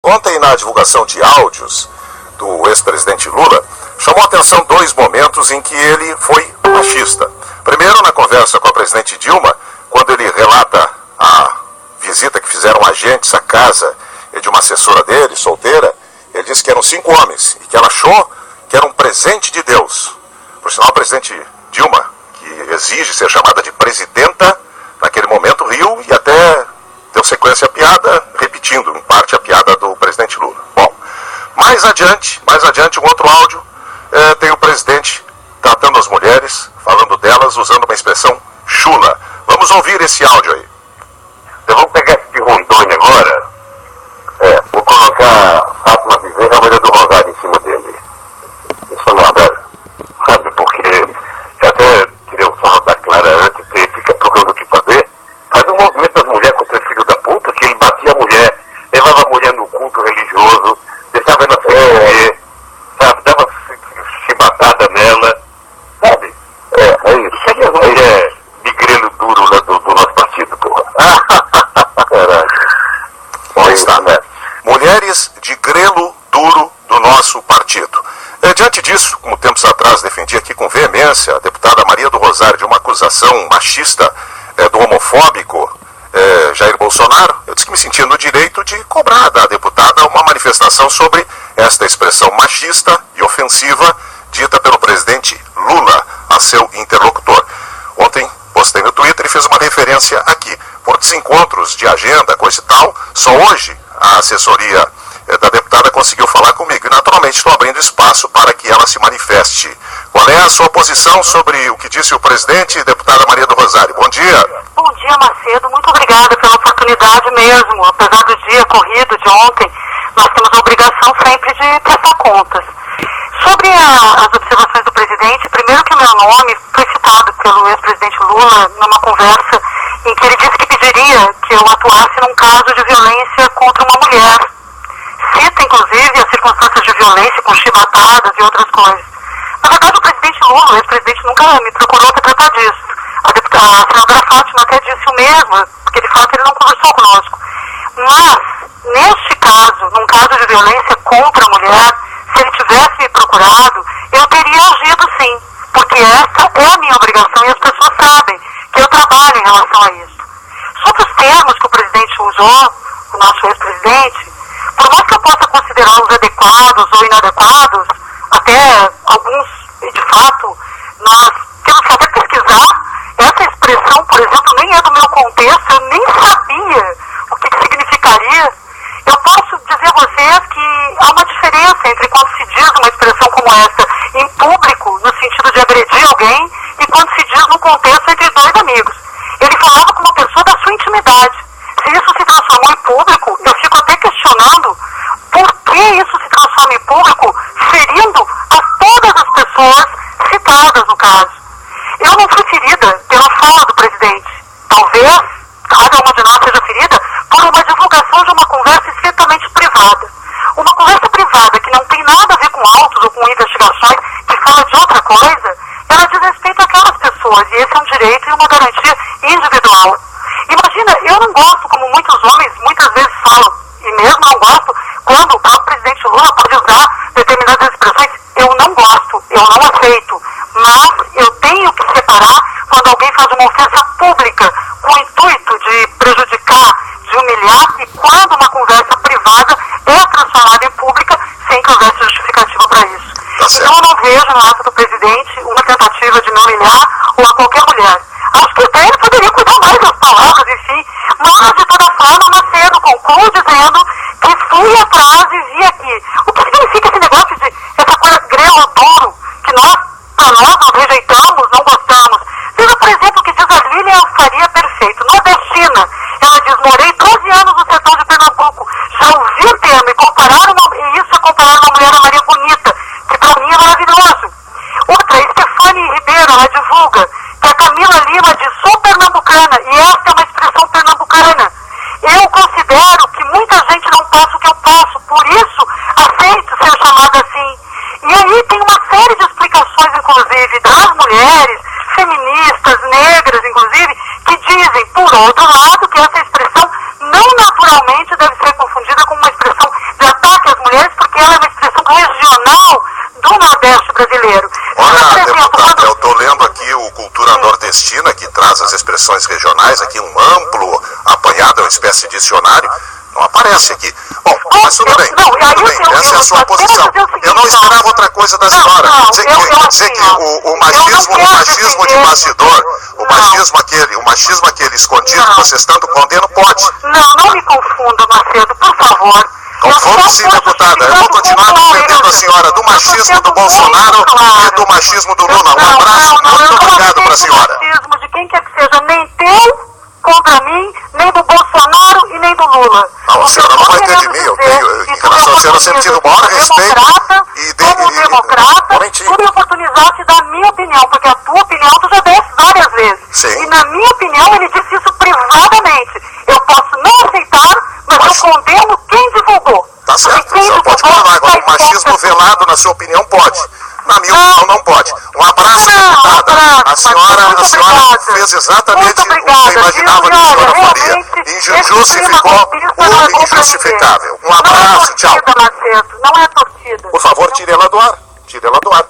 Ontem, na divulgação de áudios do ex-presidente Lula, chamou a atenção dois momentos em que ele foi machista. Primeiro, na conversa com a presidente Dilma, quando ele relata a visita que fizeram agentes à casa de uma assessora dele, solteira, ele disse que eram 5 homens e que ela achou que era um presente de Deus. Por sinal, a presidente Dilma, que exige ser chamada de presidenta, naquele momento riu e até deu sequência à piada, repetindo em parte a piada do presidente Lula. Bom, mais adiante, um outro áudio, tem o presidente tratando as mulheres, falando delas, usando uma expressão chula. Vamos ouvir esse áudio aí. Eu vou pegar esse de Rondônia agora, vou colocar Fátima Bezerra, a mulher do Rosário, em cima dele. Isso não é, sabe, porque eu até tirei o som da Clara antes, que ele fica procurando o que fazer. Faz um movimento das mulheres contra esse filho da puta, que ele batia a mulher, levava a mulher no culto religioso, deixava ela sem comer, sabe, dava chibatada nela, sabe? É isso. Isso aí é mulher de grelo duro lá do nosso partido, porra. Caralho. Aí está, né? Mulheres de grelo duro do nosso partido. Diante disso, como tempos atrás defendi aqui com veemência a deputada Maria do Rosário de uma acusação machista do homofóbico Jair Bolsonaro, eu disse que me sentia no direito de cobrar da deputada uma manifestação sobre esta expressão machista e ofensiva dita pelo presidente Lula a seu interlocutor. Ontem postei no Twitter e fiz uma referência aqui. Por desencontros de agenda, coisa e tal, só hoje a assessoria da deputada conseguiu falar comigo. E naturalmente estou abrindo espaço para que ela se manifeste. Qual é a sua posição sobre o que disse o presidente, deputada Maria do Rosário? Bom dia. Bom dia, Macedo. Muito obrigada pela oportunidade mesmo. Apesar do dia corrido de ontem, nós temos a obrigação sempre de prestar contas. Sobre as observações do presidente, primeiro que o meu nome foi citado pelo ex-presidente Lula numa conversa em que ele disse que pediria que eu atuasse num caso de violência contra uma mulher. Cita, inclusive, as circunstâncias de violência com chibatadas e outras coisas. Na verdade, o presidente Lula, o ex-presidente, nunca me procurou para tratar disso. A senadora Fátima até disse o mesmo, porque de fato ele não conversou conosco. Mas, neste caso, num caso de violência contra a mulher, se ele tivesse me procurado, eu teria agido sim, porque essa é a minha obrigação e as pessoas sabem que eu trabalho em relação a isso. Sobre os termos que o presidente usou, o nosso ex-presidente, por mais que eu possa considerá-los adequados ou inadequados, até alguns, de fato, nós temos que até pesquisar. Essa expressão, por exemplo, nem é do meu contexto, eu nem sabia o que significaria. Eu posso dizer a vocês que há uma diferença entre quando se diz uma expressão como essa em público, no sentido de agredir alguém, e quando se diz no contexto entre dois amigos. Ele falava com uma pessoa da sua intimidade. Se isso se transformou em público, eu fico até questionando por que isso se transforma em público, ferindo a todas as pessoas citadas no caso. Eu não fui ferida pela fala do presidente. Talvez cada uma de nós seja ferida por uma divulgação de uma conversa estritamente privada. Uma conversa privada que não tem nada a ver com autos ou com investigações, que fala de outra coisa, ela diz respeito àquelas pessoas, e esse é um direito e uma garantia individual. Imagina, eu não gosto, como muitos homens muitas vezes falam, e mesmo não gosto, quando o próprio presidente Lula pode usar determinadas expressões, eu não gosto, eu não aceito, mas eu tenho que separar quando alguém faz uma ofensa pública com o intuito de prejudicar, de humilhar, e quando uma conversa privada é transformada em pública sem que houvesse justificativa para isso. Então eu não vejo no ato do presidente uma tentativa de me humilhar ou a qualquer mulher. Acho que até ele poderia cuidar mais das palavras, enfim, mas de toda forma, Macedo conclui dizendo que fui atrás e vi aqui. O que significa esse negócio de essa coisa grelo duro, que para nós rejeitamos, não gostamos? Veja, por exemplo, o que diz a Lília Faria Perfeito, nordestina. Ela diz, morei 12 anos no sertão de Pernambuco, já ouvi o termo, e isso é comparar uma mulher a Maria Bonita, que para mim é maravilhoso. Outra, Stefane Ribeiro, ela divulga que a Camila Lima diz, sou pernambucana, e esta é uma expressão pernambucana. Eu considero que muita gente não passa o que eu passo, por isso aceito ser chamada assim. E aí tem uma série de explicações, inclusive, das mulheres, feministas, negras, inclusive, que dizem, por outro lado, que essa expressão não naturalmente deve ser confundida com uma expressão de traz as expressões regionais aqui, um amplo apanhado, uma espécie de dicionário, não aparece aqui. Bom, mas tudo bem, tudo bem, essa é a sua posição. Eu não esperava outra coisa da senhora. Dizer que o machismo de bastidor, o machismo aquele escondido que vocês tanto condenam, pode. Não me confunda, Macedo, por favor. Confunde-se, deputada. Eu vou continuar defendendo a senhora do machismo do Bolsonaro e do machismo do Lula. Um abraço, muito obrigado para a senhora. Machismo de quem quer que seja, nem teu contra mim, nem do Bolsonaro e nem do Lula. Não, a senhora não vai ter de mim. Eu tenho, em relação à senhora, sempre tive o maior respeito. Como democrata, tu me oportunizaste da minha opinião, porque a tua opinião tu já deste várias vezes. Sim. E na minha opinião ele disse isso privadamente. Eu posso não aceitar, mas eu condeno quem divulgou. Tá certo, a senhora pode condenar. Agora, o machismo velado, na sua opinião, pode. Na minha opinião, não pode. Um abraço, deputada. A senhora fez exatamente o que eu imaginava que a senhora faria. Justificou o injustificável. Um abraço, tchau. Não é torcida. Por favor, tire ela do ar. Tire ela do ar.